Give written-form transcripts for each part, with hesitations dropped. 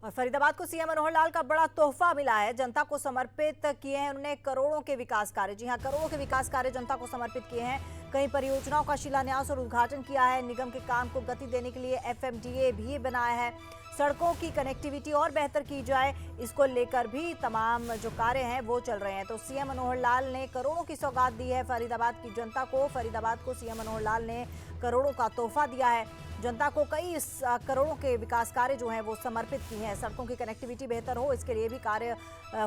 और फरीदाबाद को सीएम मनोहर लाल का बड़ा तोहफा मिला है। जनता को समर्पित किए हैं उन्होंने करोड़ों के विकास कार्य। जी हां, करोड़ों के विकास कार्य जनता को समर्पित किए हैं। कई परियोजनाओं का शिलान्यास और उद्घाटन किया है। निगम के काम को गति देने के लिए एफएमडीए भी बनाया है। सड़कों की कनेक्टिविटी और बेहतर की जाए, इसको लेकर भी तमाम जो कार्य हैं वो चल रहे हैं। तो सीएम मनोहर लाल ने करोड़ों की सौगात दी है फरीदाबाद की जनता को। फरीदाबाद को सीएम मनोहर लाल ने करोड़ों का तोहफा दिया है। जनता को कई करोड़ों के विकास कार्य जो हैं वो समर्पित किए हैं। सड़कों की कनेक्टिविटी बेहतर हो, इसके लिए भी कार्य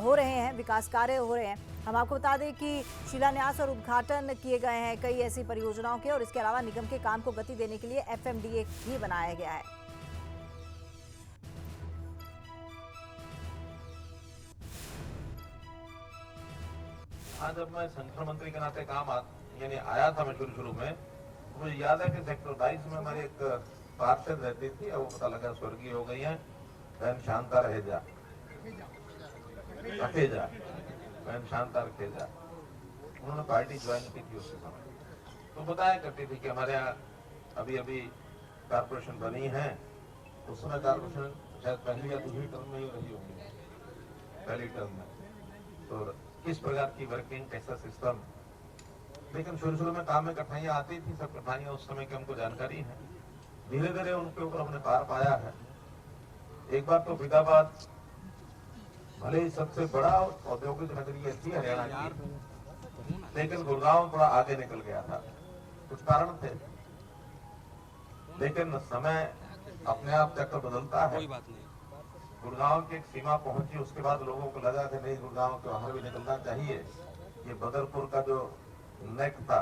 हो रहे हैं, विकास कार्य हो रहे हैं। हम आपको बता दें कि शिलान्यास और उद्घाटन किए गए हैं कई ऐसी परियोजनाओं के, और इसके अलावा निगम के काम को गति देने के लिए एफएमडीए भी बनाया गया है। आज जब मैं संगठन मंत्री के नाते काम यानी आया था, मैं शुरू में मुझे याद है कि सेक्टर 22 में हमारी एक पार्षद रहती थी, और वो पता लगा स्वर्गीय हो गई है, बहन शांता रहेजा रखेजा, बहन शांता रखेजा। उन्होंने पार्टी ज्वाइन की थी उस समय। तो बताया करती थी कि हमारे यहाँ अभी अभी कारपोरेशन बनी है। उस समय कारपोरेशन शायद पहली या दूसरी टर्म में ही रही होगी, पहली टर्म में। तो किस प्रकार की वर्किंग, कैसा सिस्टम, लेकिन शुरू में काम में कठिनाइयां आती थी। सब कठिनाइयां उस समय की हमको जानकारी है। धीरे धीरे उनके ऊपर हमने पार पाया है। एक बार तो फरीदाबाद भले ही सबसे बड़ा औद्योगिक नगरी थी हरियाणा की, लेकिन गुड़गांव थोड़ा आगे निकल गया था। कुछ कारण थे, लेकिन समय अपने आप चक्कर बदलता है। गुड़गांव की एक सीमा पहुंची, उसके बाद लोगों को लगा कि नहीं, गुड़गांव के बाहर भी निकलना चाहिए। ये बदरपुर का जो नेक था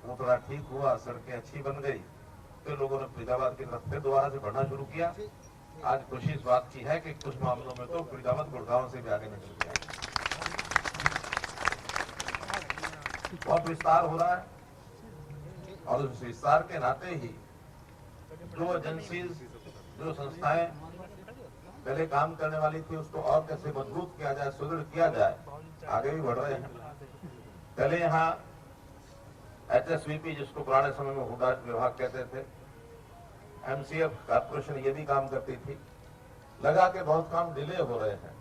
वो थोड़ा ठीक हुआ, सड़कें अच्छी बन गई, तो लोगों ने फरीदाबाद की तरफ फिर दोबारा से बढ़ना शुरू किया। आज खुशी इस बात की है कि कुछ मामलों में तो फरीदाबाद गुड़गांव से भी आगे निकल गया। बहुत विस्तार हो रहा है, और उस विस्तार के नाते ही जो एजेंसीज, जो संस्थाएं पहले काम करने वाली थी, उसको और कैसे मजबूत किया जाए, सुदृढ़ किया जाए, आगे भी बढ़ रहे हैं। पहले यहाँ एचएसवीपी, जिसको पुराने समय में हुडा विभाग कहते थे, एमसीएफ कारपोरेशन, ये भी काम करती थी। लगा के बहुत काम डिले हो रहे हैं,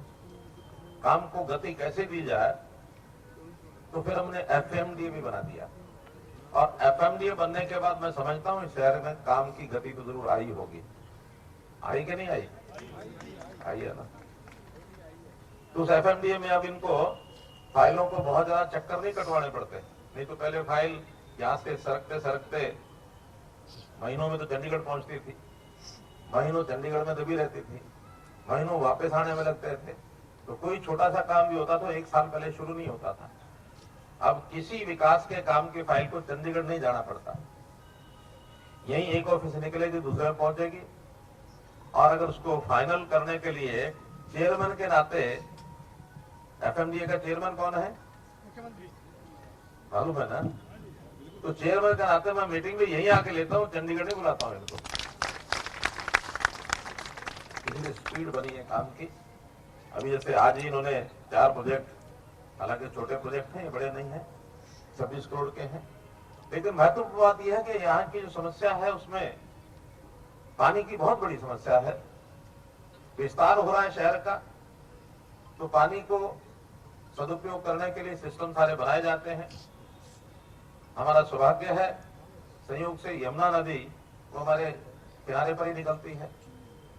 काम को गति कैसे दी जाए, तो फिर हमने एफएमडीए भी बना दिया। और एफएमडीए बनने के बाद मैं समझता हूँ इस शहर में काम की गति तो जरूर आई होगी। आई कि नहीं आई? आई है ना। तो उस एफएमडीए में अब इनको फाइलों को बहुत ज्यादा चक्कर नहीं कटवाने पड़ते। नहीं तो पहले फाइल यहाँ से सरकते सरकते महीनों में तो चंडीगढ़ पहुंचती थी, महीनों चंडीगढ़ में दबी रहती थी, महीनों वापस आने में लगते थे। तो कोई छोटा सा काम भी होता तो 1 साल पहले शुरू नहीं होता था। अब किसी विकास के काम की फाइल को चंडीगढ़ नहीं जाना पड़ता, यही एक ऑफिस निकलेगी, दूसरे में पहुंचेगी। और अगर उसको फाइनल करने के लिए चेयरमैन के नाते, एफएमडीए का चेयरमैन कौन है मालूम है ना? तो चेयरमैन के नाते मैं मीटिंग में यही आके लेता हूँ, चंडीगढ़ नहीं बुलाता हूँ इनको। इसलिए स्पीड बनी है काम की। अभी जैसे आज ही इन्होंने 4 प्रोजेक्ट, हालांकि छोटे प्रोजेक्ट हैं, बड़े नहीं हैं, 26 करोड़ के हैं, लेकिन महत्वपूर्ण बात यह है कि यहाँ की जो समस्या है उसमें पानी की बहुत बड़ी समस्या है। विस्तार हो रहा है शहर का, तो पानी को सदुपयोग करने के लिए सिस्टम सारे बनाए जाते हैं। हमारा सौभाग्य है, संयोग से यमुना नदी वो हमारे किनारे पर ही निकलती है।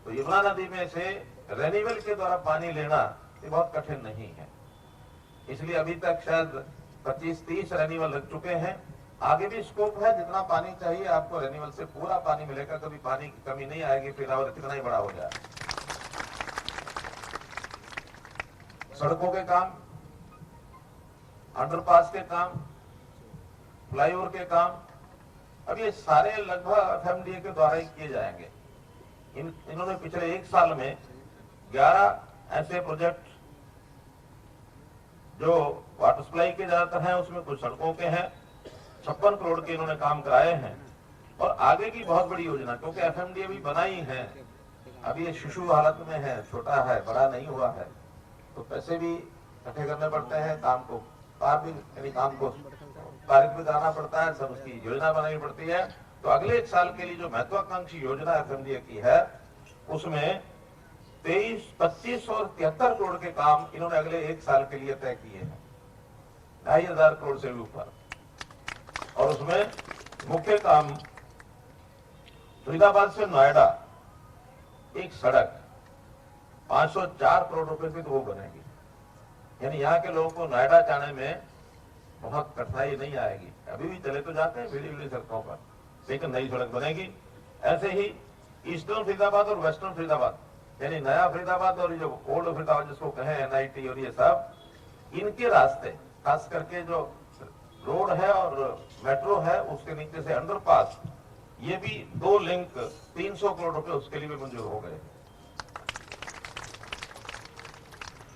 तो यमुना नदी में से रेन्यूअल के द्वारा पानी लेना ये बहुत कठिन नहीं है। इसलिए अभी तक शायद 25-30 रेन्यूअल लग चुके हैं। आगे भी स्कोप है, जितना पानी चाहिए आपको रेन्यूअल से पूरा पानी मिलेगा, कभी पानी की कमी नहीं आएगी, फिर और कितना ही बड़ा हो जाए। सड़कों के काम, अंडरपास के काम, फ्लाईओवर के काम, अब ये सारे लगभग एफएमडीए के द्वारा ही किए जाएंगे। इन्होंने पिछले 1 साल में 11 ऐसे प्रोजेक्ट जो वाटर सप्लाई के ज्यादातर हैं, उसमें कुछ सड़कों के हैं, 56 करोड़ के इन्होंने काम कराए हैं। और आगे की बहुत बड़ी योजना, क्योंकि एफएमडीए भी बनाई है, अभी ये शिशु हालत में है, छोटा है, बड़ा नहीं हुआ है, तो पैसे भी इकट्ठे करने पड़ते हैं, काम को पार भी, यानी काम को पारित भी कराना पड़ता है, सब उसकी योजना बनानी पड़ती है। तो अगले 1 साल के लिए जो महत्वाकांक्षी योजना एफएमडीए की है, उसमें 23, 25 और 73 करोड़ के काम इन्होंने अगले 1 साल के लिए तय किए हैं, 2,500 करोड़ से भी ऊपर। और उसमें मुख्य काम फरीदाबाद से नोएडा एक सड़क 504 करोड़ रुपए की तो वो बनेगी, यानी यहाँ के लोगों को नोएडा जाने में बहुत कठिनाई नहीं आएगी। अभी भी चले तो जाते हैं बड़ी बड़ी सड़कों पर, लेकिन नई सड़क बनेगी। ऐसे ही ईस्टर्न फरीदाबाद और वेस्टर्न फरीदाबाद, यानी नया फरीदाबाद और जो ओल्ड फरीदाबाद जिसको कहें NIT और ये सब, इनके रास्ते खास करके जो रोड है और मेट्रो है उसके नीचे से अंडरपास, ये भी 2 लिंक 300 करोड़ रुपए उसके लिए भी मंजूर हो गए।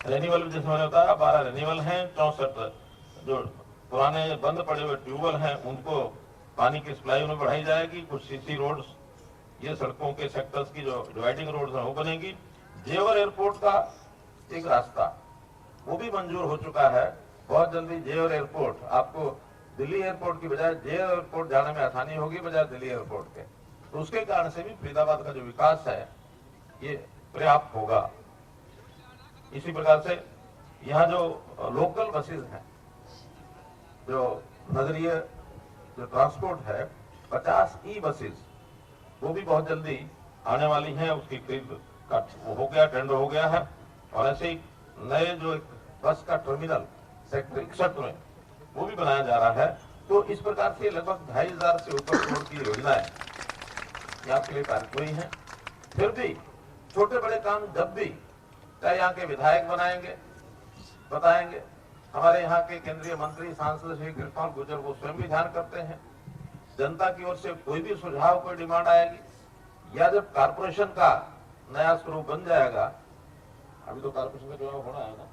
रेन्यूअल जैसे मैंने बताया 12 रेन्यूअल हैं, 64 जो पुराने बंद पड़े हुए ट्यूबवेल हैं उनको पानी की सप्लाई उन्हें बढ़ाई जाएगी। कुछ CC रोड्स, ये सड़कों के सेक्टर्स की जो डिवाइडिंग रोड्स हैं वो बनेगी। जेवर एयरपोर्ट का एक रास्ता वो भी मंजूर हो चुका है। बहुत जल्दी जेवर एयरपोर्ट, आपको दिल्ली एयरपोर्ट की बजाय जेवर एयरपोर्ट जाने में आसानी होगी बजाय दिल्ली एयरपोर्ट के, तो उसके कारण से भी फरीदाबाद का जो विकास है ये पर्याप्त होगा। इसी प्रकार से यहाँ जो लोकल बसेज हैं, जो नगरीय जो ट्रांसपोर्ट है, 50 ई-बसेज वो भी बहुत जल्दी आने वाली हैं। उसकी खरीद का वो हो गया, टेंडर हो गया है। और ऐसे ही नए जो एक बस का टर्मिनल सेक्टर 61 में वो भी बनाया जा रहा है। तो इस प्रकार से लगभग 2,500 से ऊपर करोड़ की योजनाएं आपके लिए पारित हुई हैं। फिर भी छोटे बड़े काम जब भी चाहे यहाँ के विधायक बताएंगे, हमारे यहाँ के केंद्रीय मंत्री सांसद श्री कृपाल गुर्जर वो स्वयं भी ध्यान करते हैं। जनता की ओर से कोई भी सुझाव, कोई डिमांड आएगी, या जब कारपोरेशन का नया स्वरूप बन जाएगा, अभी तो कारपोरेशन का चुनाव होना है ना,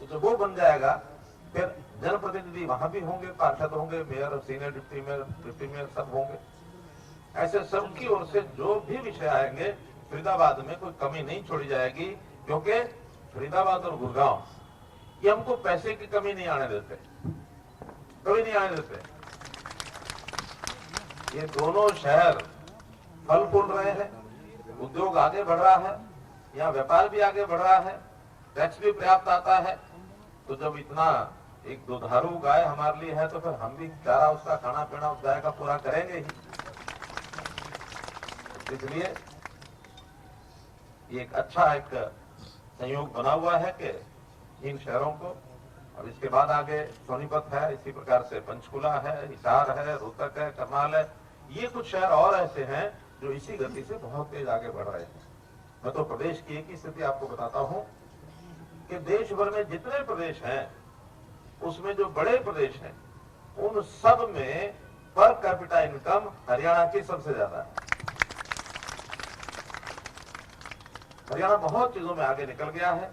तो जब वो बन जाएगा फिर जनप्रतिनिधि वहां भी होंगे, पार्षद होंगे, मेयर, सीनियर डिप्टी मेयर सब होंगे। ऐसे सबकी ओर से जो भी विषय आएंगे फरीदाबाद में कोई कमी नहीं छोड़ी जाएगी, क्योंकि फरीदाबाद और गुड़गांव ये हमको पैसे की कमी नहीं आने देते, कभी नहीं आने देते। ये दोनों शहर फल फूल रहे हैं, उद्योग आगे बढ़ रहा है, यहाँ व्यापार भी आगे बढ़ रहा है, टैक्स भी पर्याप्त आता है। तो जब इतना एक दुधारू गाय हमारे लिए है तो फिर हम भी चारा उसका खाना पीना उस गाय का पूरा करेंगे ही। इसलिए ये एक अच्छा एक संयोग बना हुआ है कि इन शहरों को, और इसके बाद आगे सोनीपत है, इसी प्रकार से पंचकुला है, हिसार है, रोहतक है, करनाल है, ये कुछ शहर और ऐसे हैं जो इसी गति से बहुत तेज आगे बढ़ रहे हैं। मैं तो प्रदेश की एक ही स्थिति आपको बताता हूं कि देश भर में जितने प्रदेश हैं उसमें जो बड़े प्रदेश हैं उन सब में पर कैपिटा इनकम हरियाणा की सबसे ज्यादा है। हरियाणा बहुत चीजों में आगे निकल गया है,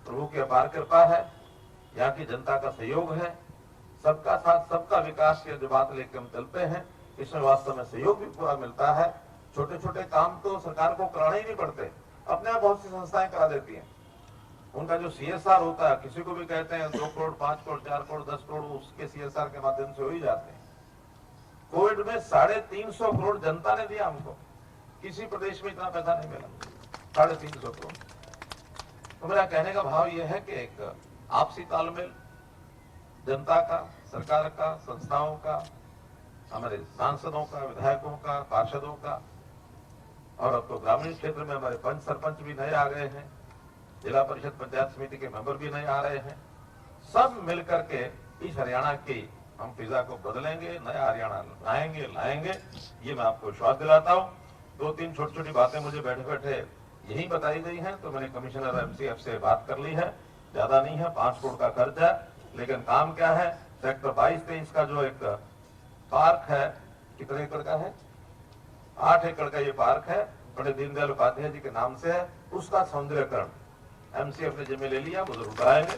प्रभु की अपार कृपा है, यहाँ की जनता का सहयोग है, सबका साथ सबका विकास की जो बात लेकर हम चलते हैं, इसमें वास्तव में सहयोग भी पूरा मिलता है। छोटे छोटे काम तो सरकार को कराने ही नहीं पड़ते, अपने आप बहुत सी संस्थाएं करा देती हैं। उनका जो CSR होता है, किसी को भी कहते हैं 2 करोड़ 5 करोड़ 4 करोड़ 10 करोड़, उसके CSR के माध्यम से हो ही जाते हैं। कोविड में 350 करोड़ जनता ने दिया हमको, किसी प्रदेश में इतना पैसा नहीं मिला, 350 करोड़। तो मेरा कहने का भाव यह है कि एक आपसी तालमेल जनता का, सरकार का, संस्थाओं का, हमारे सांसदों का, विधायकों का, पार्षदों का, और अब तो ग्रामीण क्षेत्र में हमारे पंच सरपंच भी नए आ गए हैं, जिला परिषद पंचायत समिति के मेंबर भी नए आ रहे हैं। सब मिलकर के इस हरियाणा की हम फिजा को बदलेंगे, नया हरियाणा लाएंगे, ये मैं आपको विश्वास दिलाता हूँ। 2-3 छोटी छोटी बातें मुझे बैठे बैठे यही बताई गई हैं, तो मैंने कमिश्नर MCF से बात कर ली है। ज्यादा नहीं है, 5 करोड़ का खर्च है, लेकिन काम क्या है, सेक्टर 22-23 का जो एक पार्क है, कितने एकड़ का है, 8 एकड़ का ये पार्क है, पंडित दीनदयाल उपाध्याय जी के नाम से है, उसका सौंदर्यकरण MCF ने जिम्मे ले लिया, वो जरूर कराएंगे।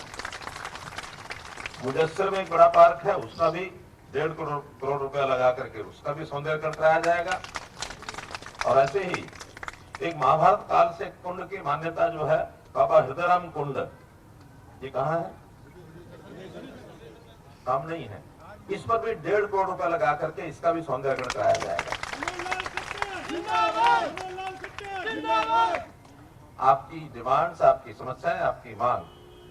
मुजस्सर में एक बड़ा पार्क है, उसका भी 1.5 करोड़ रुपया लगा करके उसका भी सौंदर्यकरण कराया जाएगा। और ऐसे ही एक महाभारत काल से कुंड की मान्यता जो है, बाबा हृदयराम कुंड, ये कहाँ है, काम नहीं है, इस पर भी 1.5 करोड़ रुपया लगा करके इसका भी सौंदर्यकरण कराया जाएगा। आपकी डिमांड्स, आपकी समस्याएं, आपकी मांग,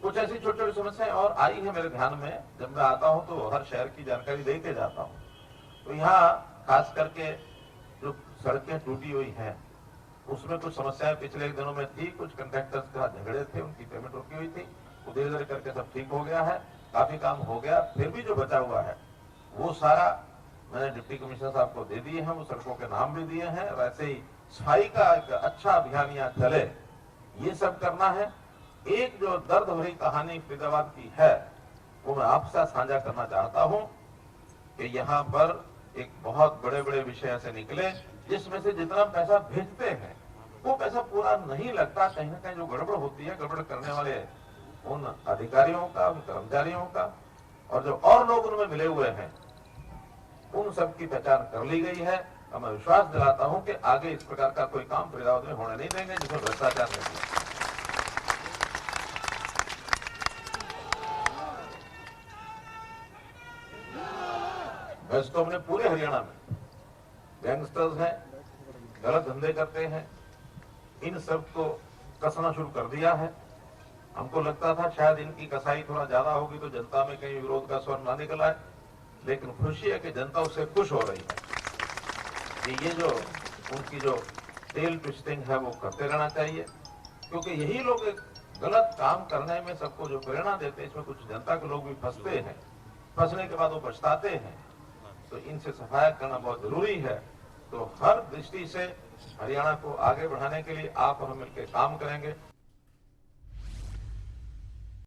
कुछ ऐसी छोटी छोटी समस्याएं और आई है मेरे ध्यान में। जब मैं आता हूं तो हर शहर की जानकारी दे के जाता हूं। तो यहाँ खास करके जो सड़कें टूटी हुई हैं उसमें कुछ समस्याएं पिछले दिनों में थी। कुछ कंट्रैक्टर्स का झगड़े थे, उनकी पेमेंट रुकी हुई थी, वो धीरे धीरे करके सब ठीक हो गया है, काफी काम हो गया। फिर भी जो बचा हुआ है वो सारा मैंने डिप्टी कमिश्नर साहब को दे दिए हैं, वो सड़कों के नाम भी दिए हैं। वैसे ही सफाई का एक अच्छा अभियान यहाँ चले, ये सब करना है। एक जो दर्द भरी कहानी फरीदाबाद की है वो मैं आपसे साझा करना चाहता हूं कि यहाँ पर एक बहुत बड़े बड़े विषय ऐसे निकले जिसमें से जितना पैसा भेजते हैं वो पैसा पूरा नहीं लगता। कहीं ना कहीं जो गड़बड़ होती है, गड़बड़ करने वाले उन अधिकारियों का, उन कर्मचारियों का, और जो और लोग उनमें मिले हुए हैं, उन सब की पहचान कर ली गई है। और मैं विश्वास दिलाता हूं कि आगे इस प्रकार का कोई काम फरीदाबाद में होने नहीं देंगे जिसमें भ्रष्टाचार नहीं है। वैसे तो हमने पूरे हरियाणा में गैंगस्टर्स हैं, गलत धंधे करते हैं, इन सब को कसना शुरू कर दिया है। हमको लगता था शायद इनकी कसाई थोड़ा ज्यादा होगी तो जनता में कहीं विरोध का स्वर ना निकल आए, लेकिन खुशी है कि जनता उससे खुश हो रही है कि ये जो उनकी जो टेल ट्विस्टिंग है वो करते रहना चाहिए, क्योंकि यही लोग एक गलत काम करने में सबको जो प्रेरणा देते हैं, इसमें कुछ जनता के लोग भी फंसते हैं, फंसने के बाद वो पछताते हैं। तो इनसे सफाया करना बहुत जरूरी है। तो हर दृष्टि से हरियाणा को आगे बढ़ाने के लिए आप और हम मिलकर काम करेंगे।